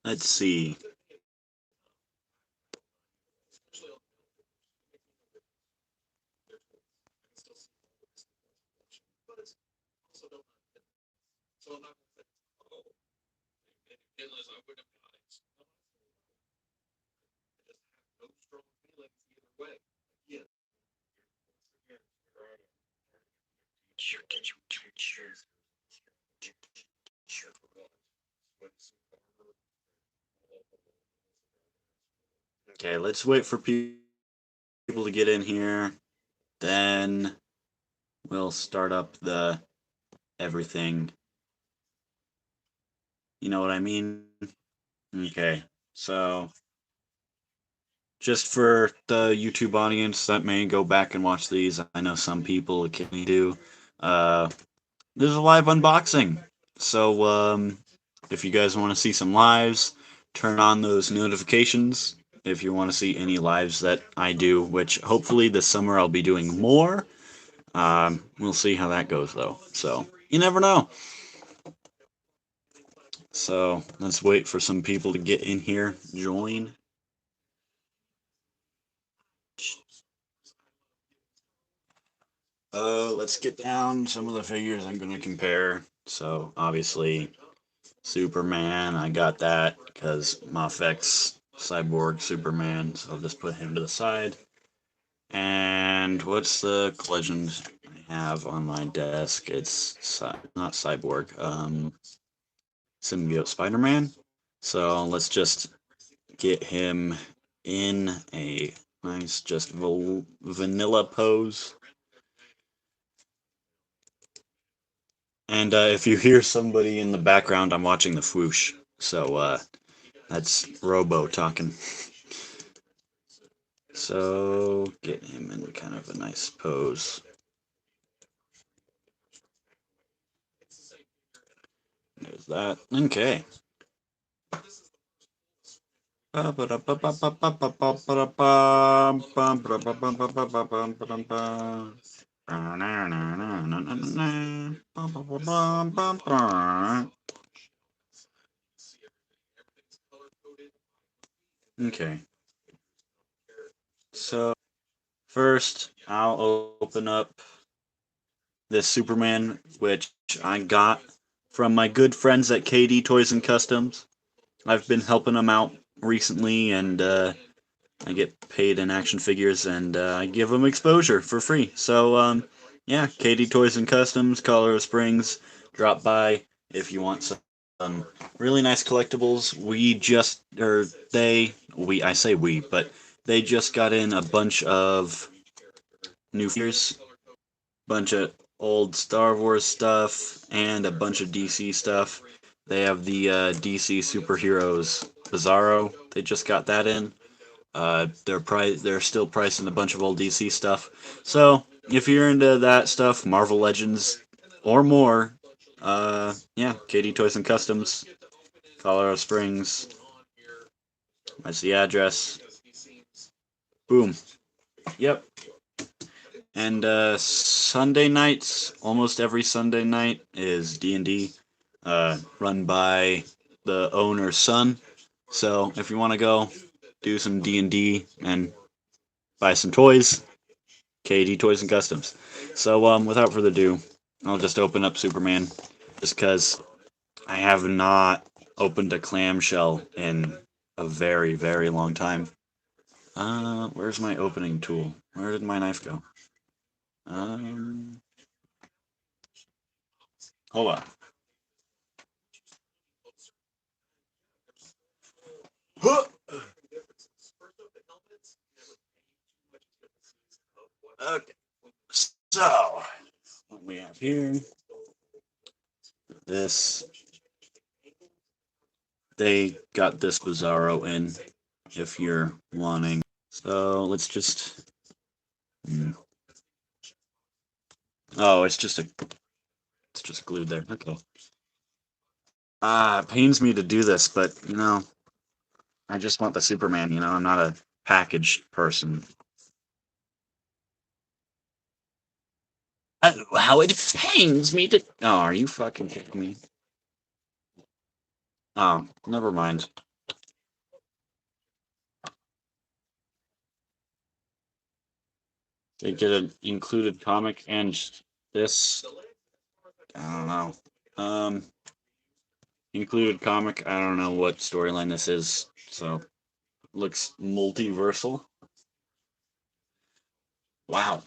let's see. Okay, let's wait for people to get in here. Then we'll start up the everything. You know what I mean? Okay, so just for the YouTube audience that may go back and watch these, I know some people occasionally do. Uh, there's a live unboxing. So if you guys want to see some lives, turn on those notifications. If you want to see any lives that I do, which hopefully this summer I'll be doing more. We'll see how that goes though. So you never know. So let's wait for some people to get in here, join. Let's get down some of the figures I'm going to compare. So obviously Superman, I got that because Mafek's Cyborg Superman, so I'll just put him to the side. And what's the legend I have on my desk? It's not Cyborg, Symbiote Spider-Man. So let's just get him in a nice, just vanilla pose. And if you hear somebody in the background, I'm watching the Fwoosh. So that's Robo talking. So get him in kind of a nice pose. There's that. Okay. Okay. So first, I'll open up this Superman, which I got from my good friends at KD Toys and Customs. I've been helping them out recently, and I get paid in action figures, and I give them exposure for free. So, yeah, KD Toys and Customs, Colorado Springs, drop by if you want some really nice collectibles. I say we, but they just got in a bunch of new figures, bunch of old Star Wars stuff, and a bunch of DC stuff. They have the DC superheroes Bizarro. They just got that in. They're still pricing a bunch of old DC stuff. So if you're into that stuff, Marvel Legends or more, yeah, KD Toys and Customs, Colorado Springs. That's the address. Boom. Yep. And Sunday nights, almost every Sunday night is D&D, run by the owner's son. So if you want to go do some D&D and buy some toys, KD Toys and Customs. So without further ado, I'll just open up Superman, just because I have not opened a clamshell in a very, very long time. Where's my opening tool? Where did my knife go? Um, hold on. Okay. So, what we have here, this, they got this Bizarro in, if you're wanting. So, let's just, oh, it's just glued there. Okay. It pains me to do this, but, I just want the Superman, I'm not a packaged person. How it pains me to. Oh, are you fucking kidding me? Oh, never mind. They get an included comic and this. I don't know. Included comic. I don't know what storyline this is. So looks multiversal. Wow.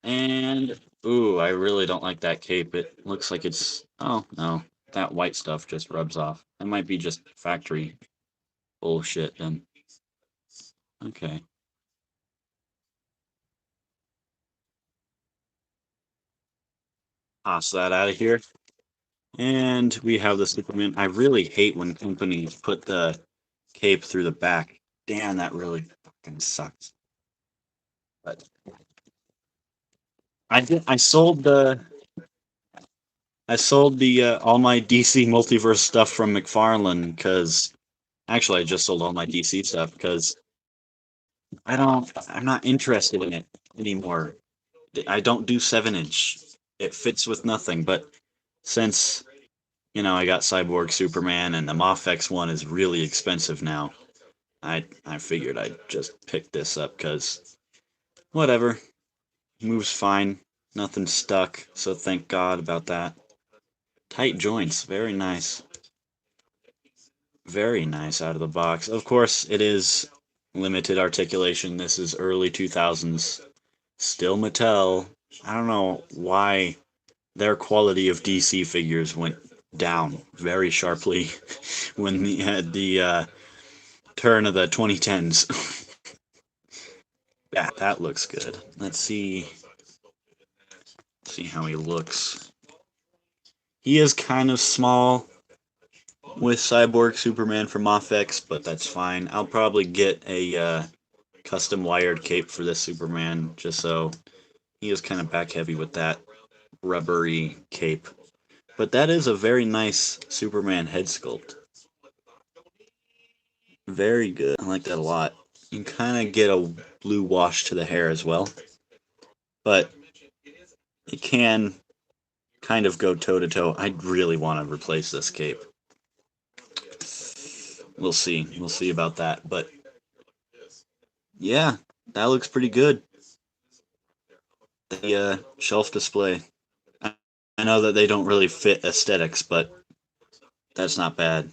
And ooh, I really don't like that cape. It looks like it's oh no. That white stuff just rubs off. It might be just factory bullshit then. Okay. Toss that out of here. And we have the Superman. I really hate when companies put the cape through the back. Damn, that really fucking sucks. But I sold the all my DC multiverse stuff from McFarlane because actually I just sold all my DC stuff because I'm not interested in it anymore. I don't do 7 inch. It fits with nothing. But since I got Cyborg Superman and the Mafex one is really expensive now. I figured I'd just pick this up because whatever, moves fine, nothing stuck. So thank God about that. Tight joints, very nice out of the box. Of course, it is limited articulation. This is early 2000s, still Mattel. I don't know why their quality of DC figures went down very sharply when they had the turn of the 2010s. Yeah, that looks good. Let's see how he looks. He is kind of small with Cyborg Superman from Mafex, but that's fine. I'll probably get a custom wired cape for this Superman, just so he is kind of back heavy with that rubbery cape. But that is a very nice Superman head sculpt. Very good. I like that a lot. You can kind of get a blue wash to the hair as well, but it can kind of go toe to toe. I really want to replace this cape. We'll see. We'll see about that. But yeah, that looks pretty good. The shelf display. I know that they don't really fit aesthetics, but that's not bad.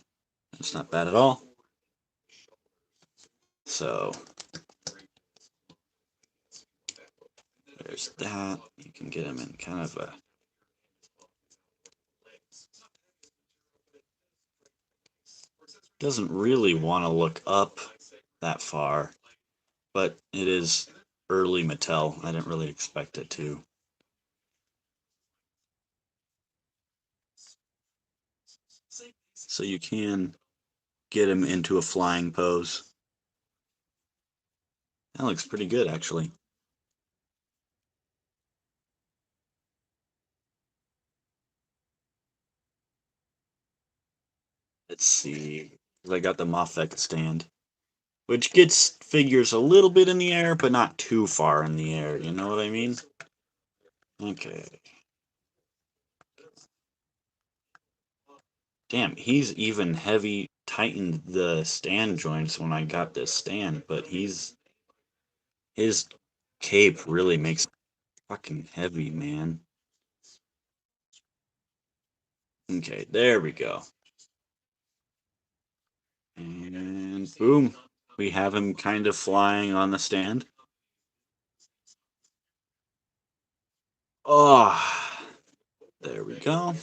That's not bad at all. So there's that. You can get them in kind of a. Doesn't really want to look up that far, but it is early Mattel. I didn't really expect it to. So you can get him into a flying pose. That looks pretty good, actually. Let's see. I got the Mafek stand, which gets figures a little bit in the air, but not too far in the air. You know what I mean? Okay. Damn, he's even heavy tightened the stand joints when I got this stand, but his cape really makes fucking heavy, man. Okay, there we go. And boom, we have him kind of flying on the stand. Oh, there we go.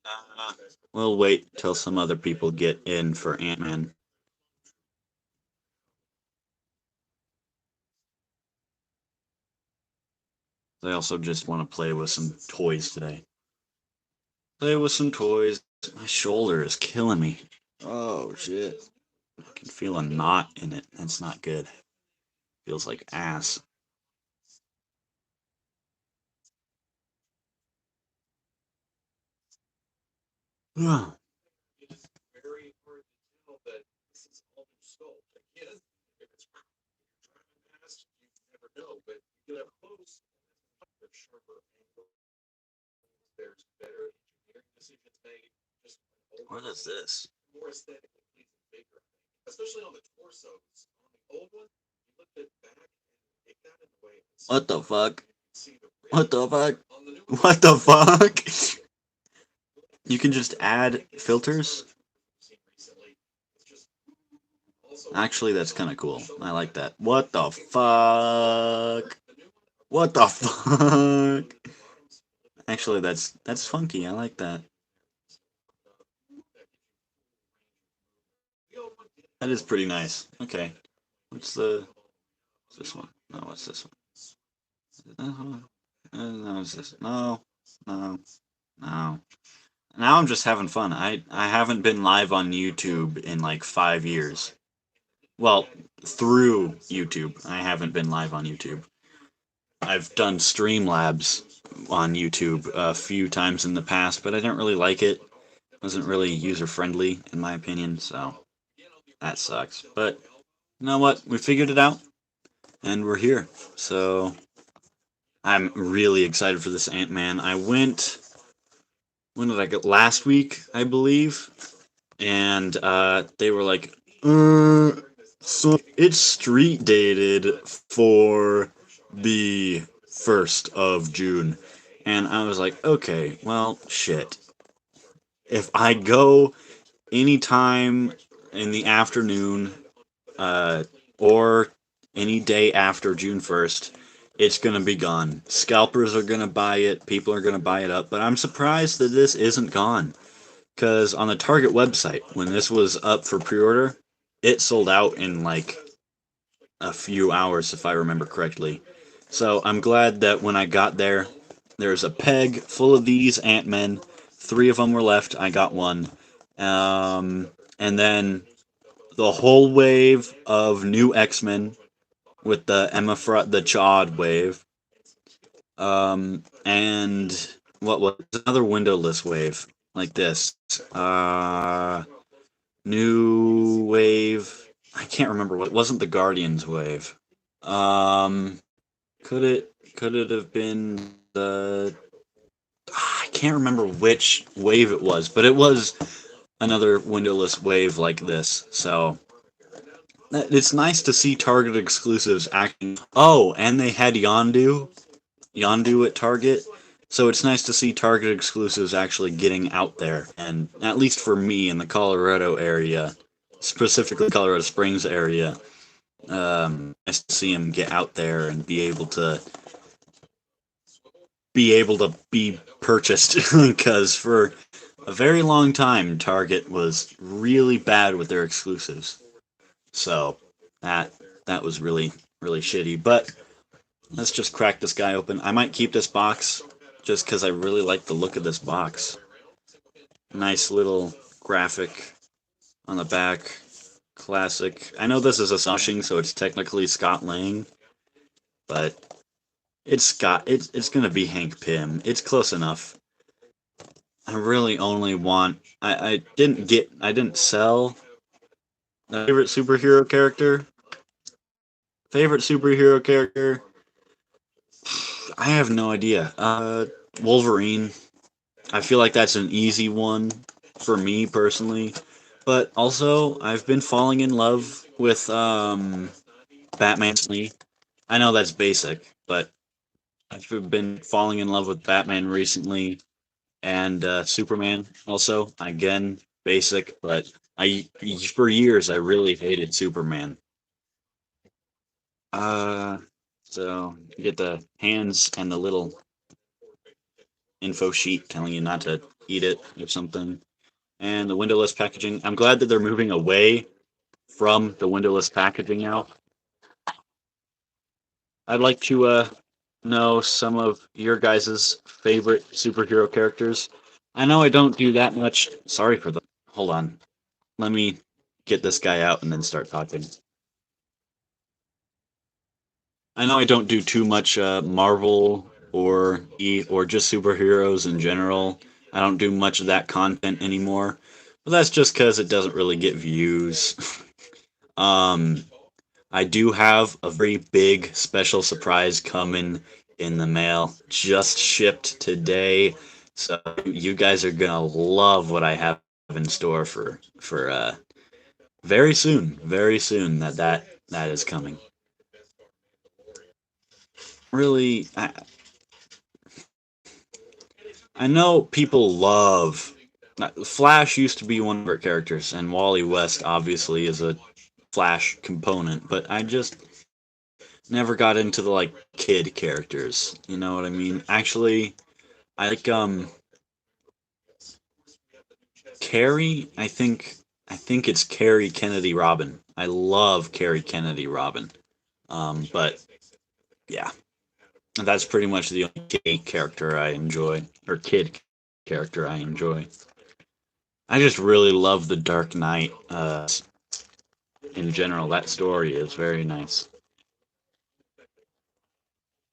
Uh, we'll wait till some other people get in for Ant-Man. They also just want to play with some toys today. Play with some toys. My shoulder is killing me. Oh shit. I can feel a knot in it. That's not good. Feels like ass. What is this? What the fuck? What the fuck? What the fuck? You can just add filters? Actually, that's kind of cool. I like that. What the fuck? What the fuck? Actually, that's funky. I like that. That is pretty nice. Okay. What's the what's this one? No, what's this one? No, what's this? No, no, no. Now I'm just having fun. I haven't been live on YouTube in like 5 years. Well, through YouTube. I haven't been live on YouTube. I've done Streamlabs on YouTube a few times in the past, but I didn't really like it. It wasn't really user friendly in my opinion, so that sucks. But you know what? We figured it out and we're here. So I'm really excited for this Ant-Man. I went when did I go? Last week, I believe. And they were like, so it's street dated for the 1st of June. And I was like, okay, well, shit. If I go anytime in the afternoon uh, or any day after June 1st, it's going to be gone. Scalpers are going to buy it, people are going to buy it up, but I'm surprised that this isn't gone. Because on the Target website, when this was up for pre-order, it sold out in like a few hours, if I remember correctly. So I'm glad that when I got there, there's a peg full of these Ant-Men. 3 of them were left. I got one. And then the whole wave of new X-Men with the the Chod wave. And what was another windowless wave like this? New wave. I can't remember what. It wasn't the Guardians wave. Um, could it have been the? I can't remember which wave it was, but it was another windowless wave like this. So it's nice to see Target exclusives acting. Oh, and they had Yondu at Target. So it's nice to see Target exclusives actually getting out there, and at least for me in the Colorado area, specifically Colorado Springs area, nice to see them get out there and be purchased because for a very long time Target was really bad with their exclusives. So that that was really shitty. But let's just crack this guy open. I might keep this box just because I really like the look of this box. Nice little graphic on the back. Classic. I know this is a smashing, so it's technically Scott Lang, but it's gonna be Hank Pym. It's close enough. I really only want I didn't sell my favorite superhero character. Favorite superhero character? I have no idea. Wolverine. I feel like that's an easy one for me personally. But also, I've been falling in love with Batman. I know that's basic, but I've been falling in love with Batman recently, and Superman also. Again, basic, but I for years I really hated Superman. Uh, so you get the hands and the little info sheet telling you not to eat it or something. And the windowless packaging. I'm glad that they're moving away from the windowless packaging now. I'd like to know some of your guys' favorite superhero characters. I know I don't do that much. Sorry for the. Hold on. Let me get this guy out and then start talking. I know I don't do too much Marvel or just superheroes in general. I don't do much of that content anymore. But that's just because it doesn't really get views. um, I do have a very big special surprise coming in the mail. Just shipped today. So you guys are gonna love what I have in store for very soon, very soon that is coming. Really, I know people love. Flash used to be one of our characters, and Wally West obviously is a Flash component, but I just never got into the like kid characters. You know what I mean? Actually, I like Carrie. I think it's Carrie Kennedy Robin. I love Carrie Kennedy Robin. But yeah, that's pretty much the only gay character I enjoy, or kid character I enjoy. I just really love the Dark Knight. In general, that story is very nice.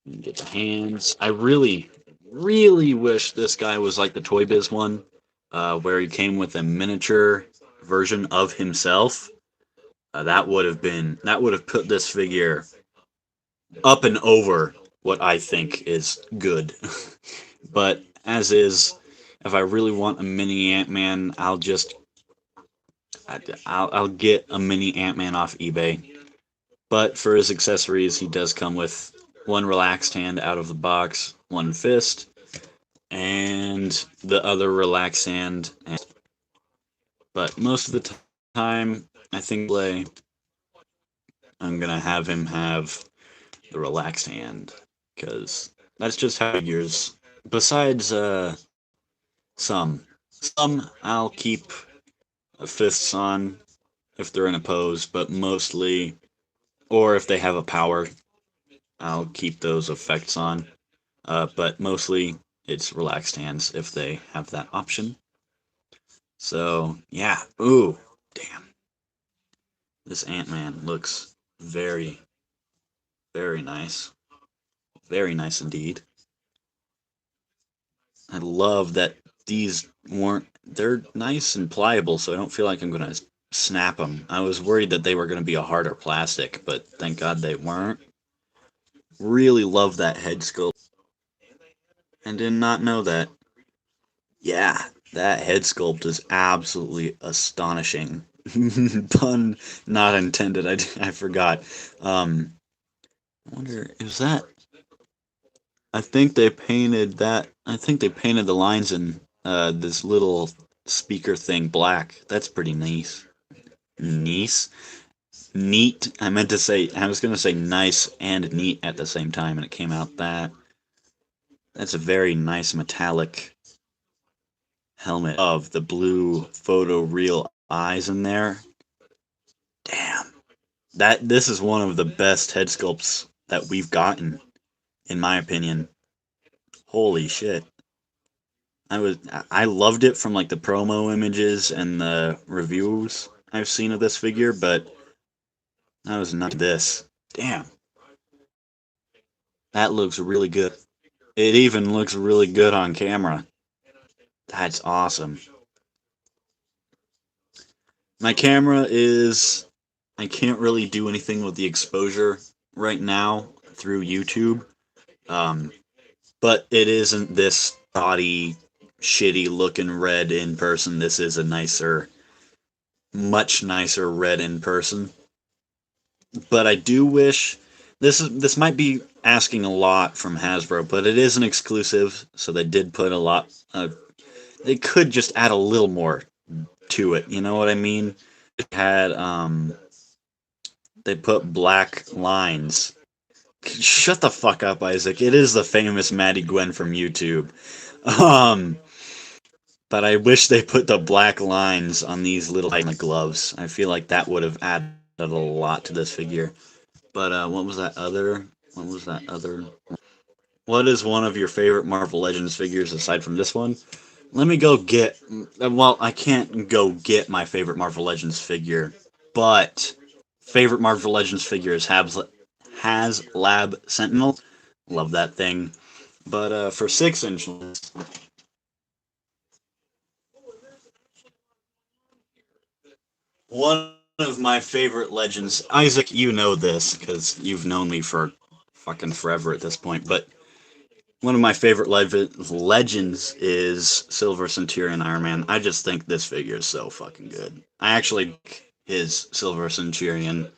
You get the hands. I really, really wish this guy was like the Toy Biz one, where he came with a miniature version of himself. That would have put this figure up and over what I think is good. But as is, if I really want a mini Ant Man, I'll get a mini Ant Man off eBay. But for his accessories, he does come with one relaxed hand out of the box, one fist, and the other relaxed hand. But most of the time, I think I'm gonna have him have the relaxed hand because that's just how it figures. Besides, some I'll keep fists on if they're in a pose, but mostly, or if they have a power, I'll keep those effects on. But mostly it's relaxed hands if they have that option. So yeah, ooh, damn, this Ant Man looks very, very nice indeed. I love that these weren't. They're nice and pliable, so I don't feel like I'm gonna snap them. I was worried that they were gonna be a harder plastic, but thank God they weren't. Really love that head sculpt, and did not know that. Yeah, that head sculpt is absolutely astonishing. Pun not intended. I forgot. I wonder, is that? I think they painted that. I think they painted the lines in this little speaker thing black. That's pretty nice. Nice, neat. I meant to say. I was gonna say nice and neat at the same time, and it came out that. That's a very nice metallic helmet of the blue photo real eyes in there. Damn. This is one of the best head sculpts that we've gotten, in my opinion. Holy shit. I loved it from like the promo images and the reviews I've seen of this figure, but I was not this. Damn. That looks really good. It even looks really good on camera. That's awesome. My camera is I can't really do anything with the exposure right now through YouTube. Um, but it isn't this gaudy, shitty looking red in person. This is a nicer, much nicer red in person. But I do wish this might be asking a lot from Hasbro, but it is an exclusive, so they did put a lot. They could just add a little more to it. You know what I mean? It had they put black lines. Shut the fuck up, Isaac. It is the famous Maddie Gwen from YouTube. Um, but I wish they put the black lines on these little gloves. I feel like that would have added a lot to this figure. But what was that other? What was that other? What is one of your favorite Marvel Legends figures aside from this one? Let me go get. Well, I can't go get my favorite Marvel Legends figure, but favorite Marvel Legends figure is Has Lab Sentinel. Love that thing. But for 6 inch, one of my favorite legends, Isaac, you know this because you've known me for fucking forever at this point, but One of my favorite legends is Silver Centurion Iron Man. I just think this figure is so fucking good. I actually like his Silver Centurion,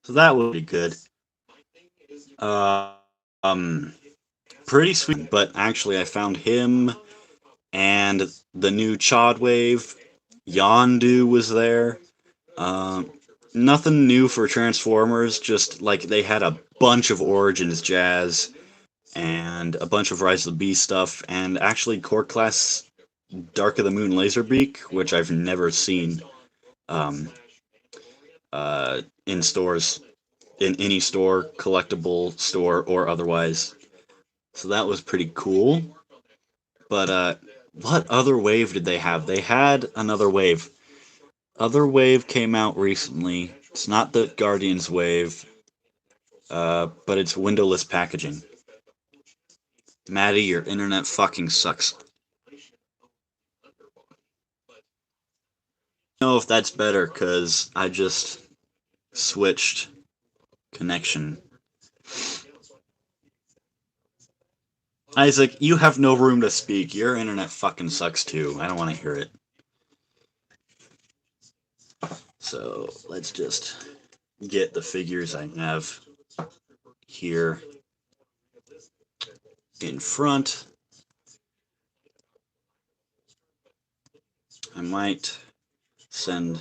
so that would be good. Pretty sweet, but actually, I found him and the new Chod Wave. Yondu was there. Um, Nothing new for Transformers, just like they had a bunch of Origins jazz and a bunch of Rise of the Beast stuff, and actually Core Class Dark of the Moon Laserbeak, which I've never seen um, in stores, in any store, collectible store or otherwise. So that was pretty cool. But what other wave did they have? They had another wave. Other wave came out recently. It's not the Guardians wave, but it's windowless packaging. Maddie, your internet fucking sucks. I don't know if that's better because I just switched connection. Isaac, you have no room to speak. Your internet fucking sucks too. I don't want to hear it. So let's just get the figures I have here in front. I might send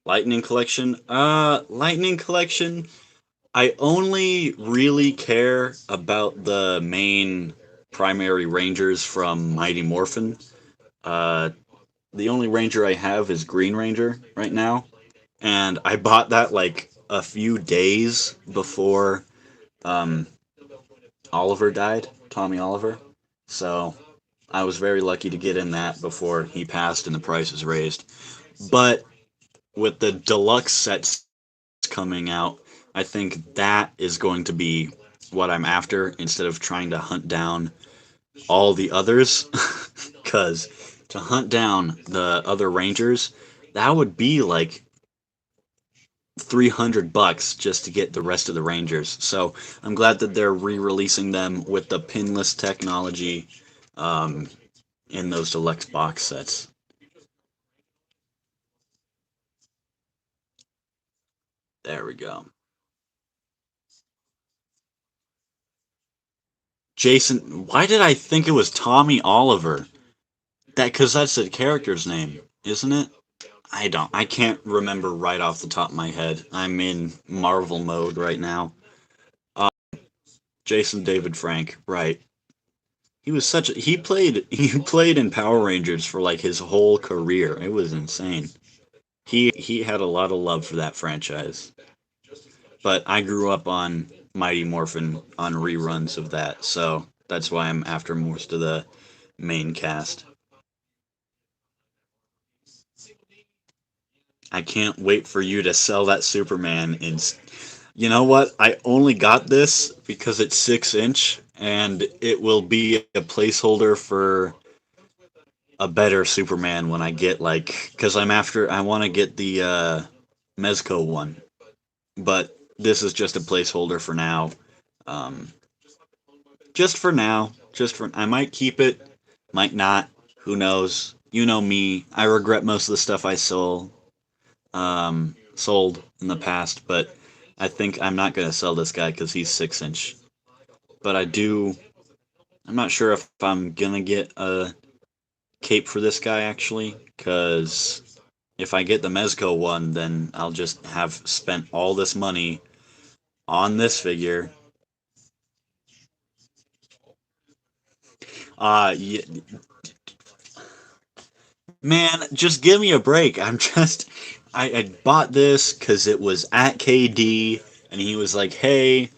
Lightning Collection. Lightning Collection. I only really care about the main primary rangers from Mighty Morphin. Uh, the only ranger I have is Green Ranger right now, and I bought that like a few days before um, Oliver died, Tommy Oliver. So I was very lucky to get in that before he passed and the prices raised. But with the deluxe sets coming out, I think that is going to be what I'm after instead of trying to hunt down all the others. Because to hunt down the other Rangers, that would be like $300 just to get the rest of the Rangers. So I'm glad that they're re-releasing them with the pinless technology um, in those deluxe box sets. There we go. Jason, why did I think it was Tommy Oliver? That because that's the character's name, isn't it? I can't remember right off the top of my head. I'm in Marvel mode right now. Uh, Jason David Frank, right? He played in Power Rangers for like his whole career. It was insane. He had a lot of love for that franchise. But I grew up on Mighty Morphin on reruns of that, so that's why I'm after most of the main cast. I can't wait for you to sell that Superman in. You know what? I only got this because it's 6 inch, and it will be a placeholder for a better Superman when I get like, because I want to get the Mezco one, but this is just a placeholder for now. Um, just for now, I might keep it, might not. Who knows? You know me. I regret most of the stuff I sold in the past, but I think I'm not gonna sell this guy because he's 6 inch. But I do. I'm not sure if I'm gonna get a cape for this guy actually, because if I get the Mezco one, then I'll just have spent all this money on this figure. Yeah, man, just give me a break. I bought this because it was at KD, and he was like, "Hey,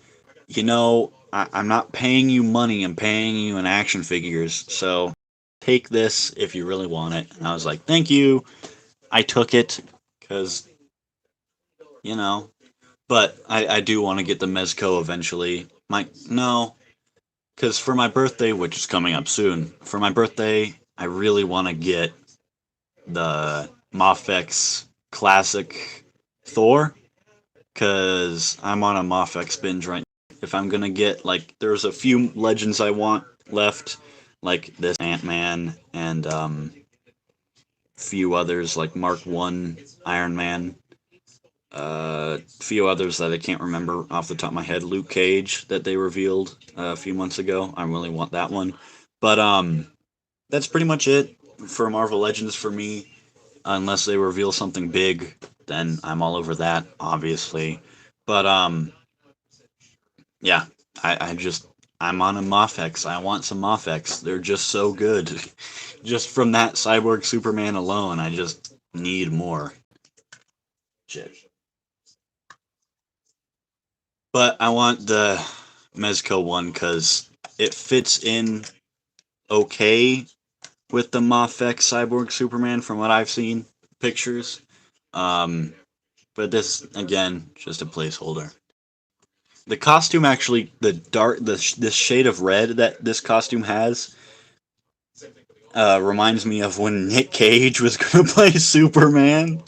I'm not paying you money. I'm paying you in action figures. So take this if you really want it." And I was like, "Thank you." I took it because you know, but I do want to get the Mezco eventually. No, because for my birthday, which is coming up soon, for my birthday, I really want to get the Mafex Classic Thor because I'm on a Mafex binge right now. if I'm gonna get, like, there's a few legends I want left, like this Ant-Man and few others like Mark 1 Iron Man. Few others that I can't remember off the top of my head. Luke Cage that they revealed a few months ago. I really want that one. But that's pretty much it for Marvel Legends for me. Unless they reveal something big, then I'm all over that, obviously. But yeah, I just I'm on a Mofex. I want some Mofex. They're just so good. Just from that Cyborg Superman alone, I just need more. Shit. But I want the Mezco one because it fits in okay with the Mofex Cyborg Superman from what I've seen pictures. Um, but this again, just a placeholder. The costume actually, the dark, this shade of red that this costume has, reminds me of when Nick Cage was gonna play Superman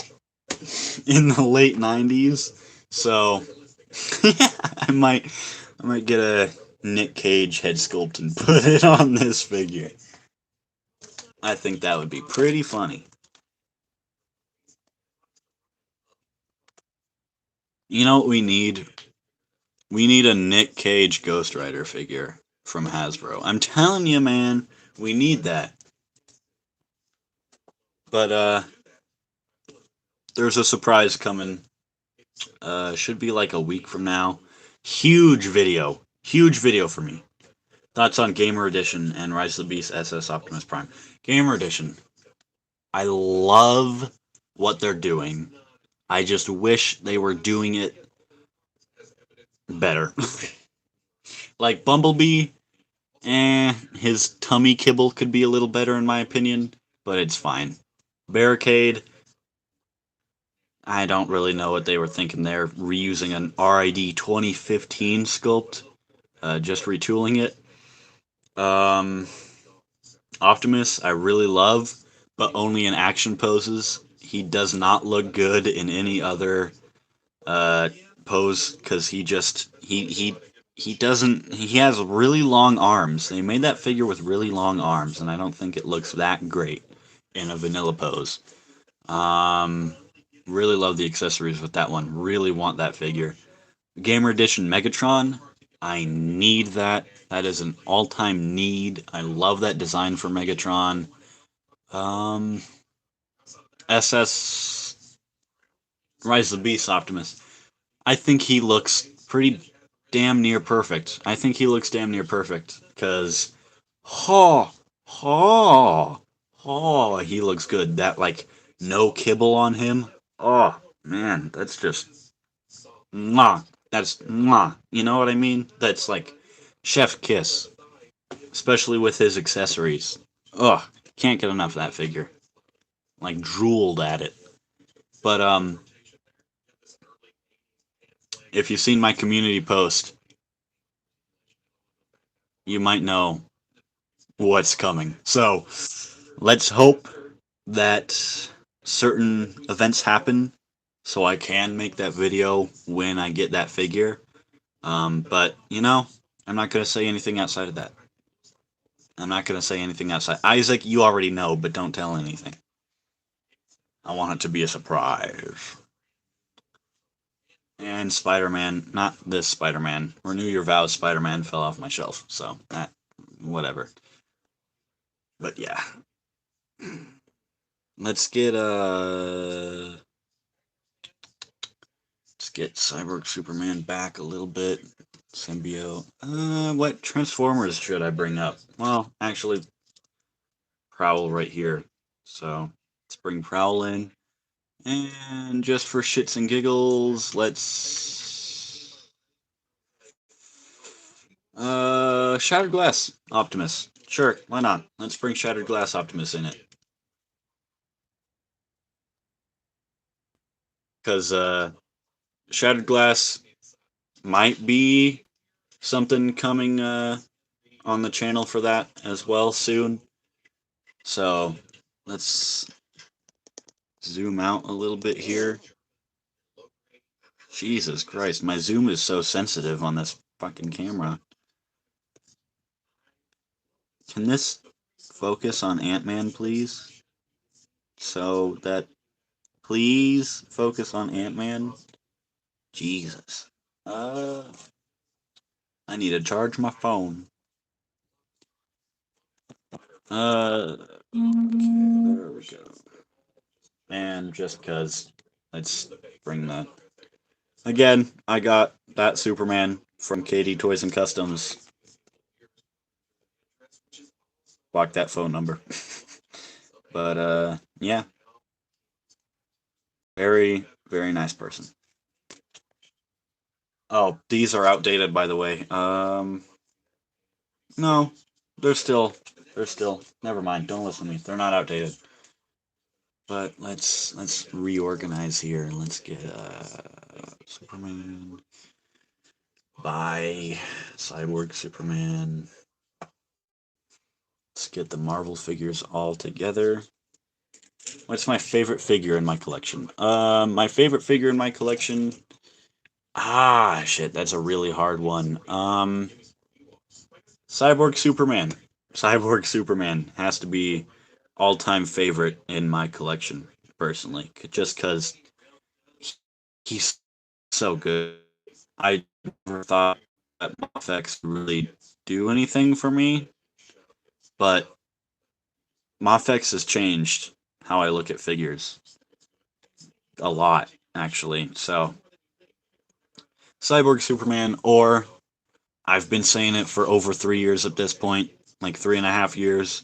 in the late '90s. So I might get a Nick Cage head sculpt and put it on this figure. I think that would be pretty funny. You know what we need? We need a Nick Cage Ghost Rider figure from Hasbro. I'm telling you, man, we need that. But there's a surprise coming. Should be like a week from now. Huge video. Huge video for me. Thoughts on Gamer Edition and Rise of the Beast SS Optimus Prime. Gamer Edition. I love what they're doing. I just wish they were doing it better. Like Bumblebee, his tummy kibble could be a little better in my opinion, but it's fine. Barricade, I don't really know what they were thinking there, reusing an RID 2015 sculpt, just retooling it. Um, Optimus, I really love, but only in action poses. He does not look good in any other uh, pose because he doesn't. He has really long arms. They made that figure with really long arms, and I don't think it looks that great in a vanilla pose. Um, really love the accessories with that one. Really want that figure. Gamer Edition Megatron. I need that. That is an all-time need. I love that design for Megatron. Um, SS Rise of the Beast Optimus. I think he looks pretty damn near perfect. I think he looks damn near perfect because, oh, oh, oh, he looks good. That like no kibble on him. Oh man, that's just mwah. That's mwah. You know what I mean? That's like chef kiss, especially with his accessories. Ugh, can't get enough of that figure. Like drooled at it. But if you've seen my community post, you might know what's coming. So let's hope that certain events happen so I can make that video when I get that figure. But, you know, I'm not going to say anything outside of that. I'm not going to say anything outside. Isaac, you already know, but don't tell anything. I want it to be a surprise. And Spider-Man, not this Spider-Man. Renew Your Vows Spider-Man fell off my shelf, so whatever. But yeah. Let's get Cyborg Superman back a little bit. Symbiote. What Transformers should I bring up? Well, actually, Prowl right here. So let's bring Prowl in. And just for shits and giggles, let's Shattered Glass Optimus. Sure, why not? Let's bring Shattered Glass Optimus in it. Because Shattered Glass might be something coming on the channel for that as well soon. So let's zoom out a little bit here. Jesus Christ, my zoom is so sensitive on this fucking camera. Can this focus on Ant-Man, please? So that, please focus on Ant-Man. Jesus. I need to charge my phone. Okay, there we go. And just because, let's bring that. Again, I got that Superman from Katie Toys and Customs. Block that phone number. But, yeah. Very, very nice person. Oh, these are outdated, by the way. No, they're still. Never mind. Don't listen to me. They're not outdated. But let's reorganize here. Let's get Superman by Cyborg Superman. Let's get the Marvel figures all together. What's my favorite figure in my collection? My favorite figure in my collection. Shit, that's a really hard one. Cyborg Superman. Cyborg Superman has to be all-time favorite in my collection, personally, just because he's so good. I never thought that Mafex would really do anything for me, but Mafex has changed how I look at figures a lot, actually. So, Cyborg Superman, or I've been saying it for over 3 years at this point, like 3.5 years,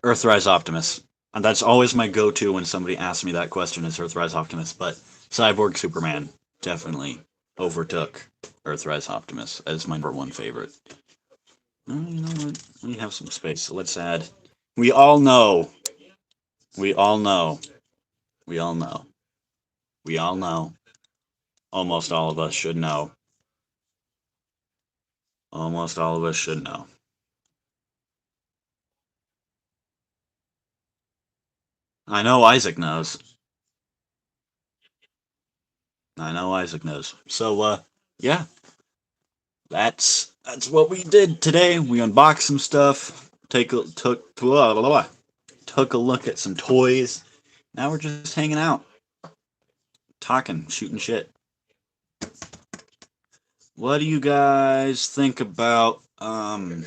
Earthrise Optimus. And that's always my go-to when somebody asks me that question is Earthrise Optimus, but Cyborg Superman definitely overtook Earthrise Optimus as my number one favorite. You know what? We have some space, so let's add. We all know. We all know. We all know. We all know. Almost all of us should know. Almost all of us should know. I know Isaac knows. I know Isaac knows. So, yeah, that's what we did today. We unboxed some stuff. Took a look at some toys. Now we're just hanging out, talking, shooting shit. What do you guys think about oh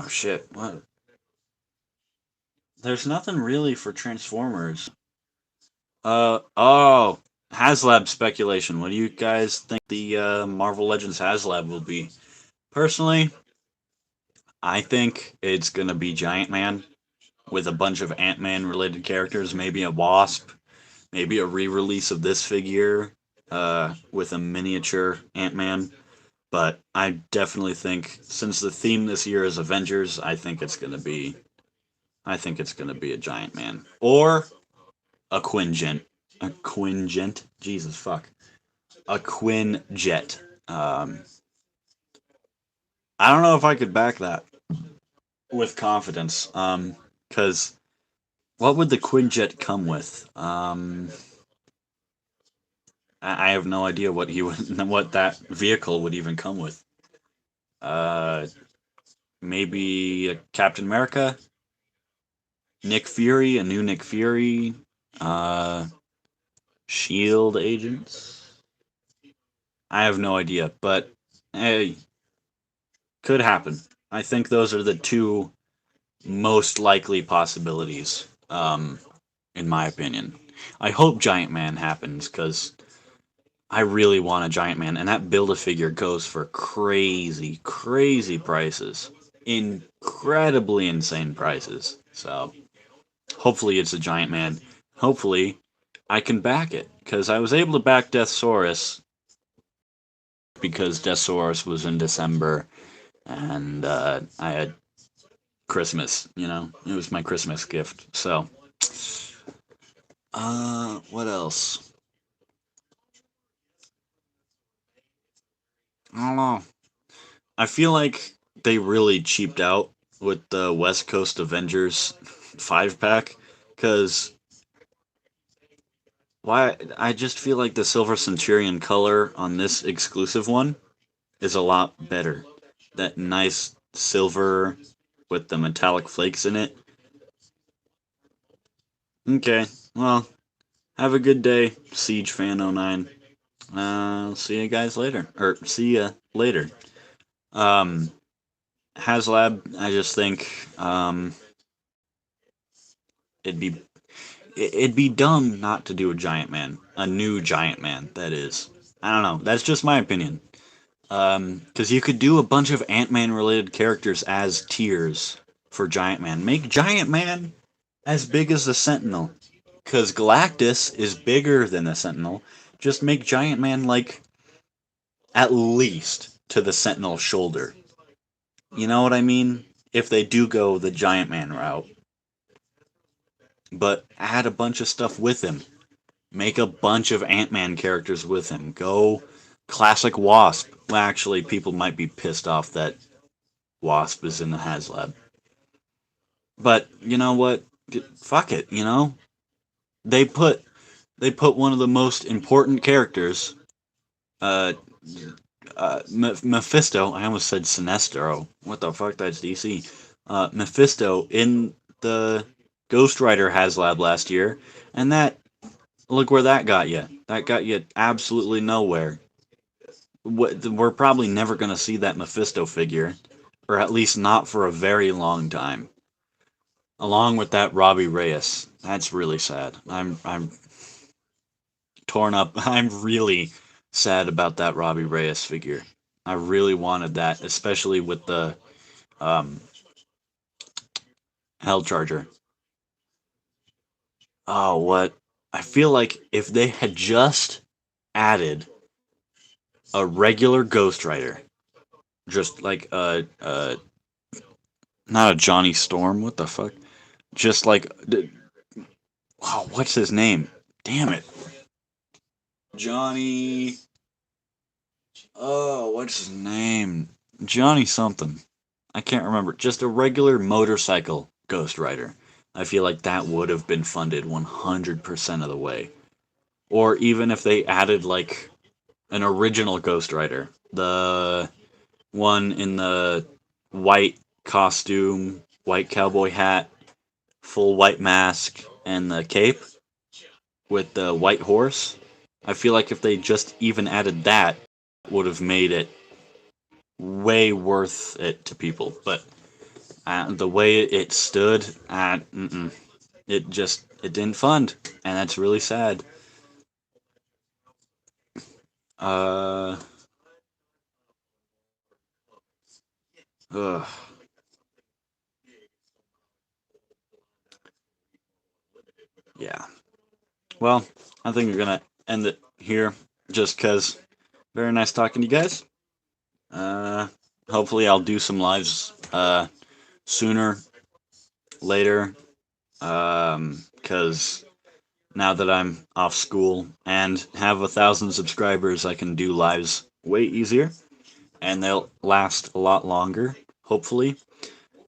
shit, what? There's nothing really for Transformers. Oh, HasLab speculation. What do you guys think the Marvel Legends HasLab will be? Personally, I think it's gonna be Giant Man with a bunch of Ant-Man related characters, maybe a Wasp, maybe a re-release of this figure with a miniature Ant-Man. But I definitely think, since the theme this year is Avengers, I think it's gonna be a Giant Man or a Quinjet. A Quinjet. Jesus fuck. A Quinjet. I don't know if I could back that with confidence. Because what would the Quinjet come with? I have no idea what he would, what that vehicle would even come with. Uh, maybe a Captain America, Nick Fury, a new Nick Fury, uh, Shield agents. I have no idea, but hey, could happen. I think those are the two most likely possibilities, in my opinion. I hope Giant Man happens because I really want a Giant Man, and that build a figure goes for crazy, crazy prices, incredibly insane prices. So hopefully it's a Giant Man. Hopefully I can back it because I was able to back Deathsaurus because Deathsaurus was in December and I had Christmas. It was my Christmas gift. So, what else? I don't know. I feel like they really cheaped out with the West Coast Avengers 5 pack because Why? I just feel like the Silver Centurion color on this exclusive one is a lot better. That nice silver with the metallic flakes in it. Okay, well, have a good day, Siege Fan '09. See you guys later. Or see ya later. Um, HasLab, I just think it'd be it'd be dumb not to do a Giant Man, a new Giant Man. That is, I don't know. That's just my opinion. Because you could do a bunch of Ant-Man related characters as tiers for Giant Man. Make Giant Man as big as the Sentinel. Because Galactus is bigger than the Sentinel. Just make Giant Man like at least to the Sentinel's shoulder. You know what I mean? If they do go the Giant Man route. But add a bunch of stuff with him. Make a bunch of Ant-Man characters with him. Go classic Wasp. Well, actually, people might be pissed off that Wasp is in the HasLab. But you know what? Fuck it. You know they put one of the most important characters, uh, Mephisto. I almost said Sinestro. What the fuck? That's DC. Mephisto in the Ghost Rider HasLab last year, and that look where that got you. That got you absolutely nowhere. We're probably never going to see that Mephisto figure, or at least not for a very long time. Along with that Robbie Reyes, that's really sad. I'm torn up. I'm really sad about that Robbie Reyes figure. I really wanted that, especially with the um, Hell Charger. Oh, what? I feel like if they had just added a regular Ghost Rider, just like not a Johnny Storm. What the fuck? Just like, oh, what's his name? Damn it, Johnny. Oh, what's his name? Johnny something. I can't remember. Just a regular motorcycle Ghost Rider. I feel like that would have been funded 100% of the way. Or even if they added like an original Ghost Rider, the one in the white costume, white cowboy hat, full white mask, and the cape with the white horse. I feel like if they just even added that, would have made it way worth it to people. But the way it stood, it didn't fund, and that's really sad. Uh, ugh. Yeah. Well, I think we're gonna end it here, just cause. Very nice talking to you guys. Uh, Hopefully I'll do some lives sooner, later, cause now that I'm off school and have 1,000 subscribers, I can do lives way easier, and they'll last a lot longer, hopefully.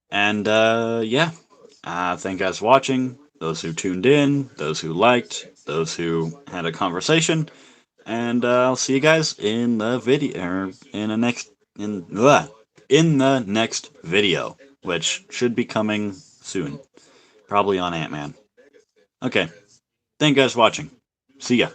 And yeah, thank you guys for watching. Those who tuned in, those who liked, those who had a conversation, and I'll see you guys in the video, or in the next, in the next video, which should be coming soon, probably on Ant-Man. Okay, thank you guys for watching. See ya.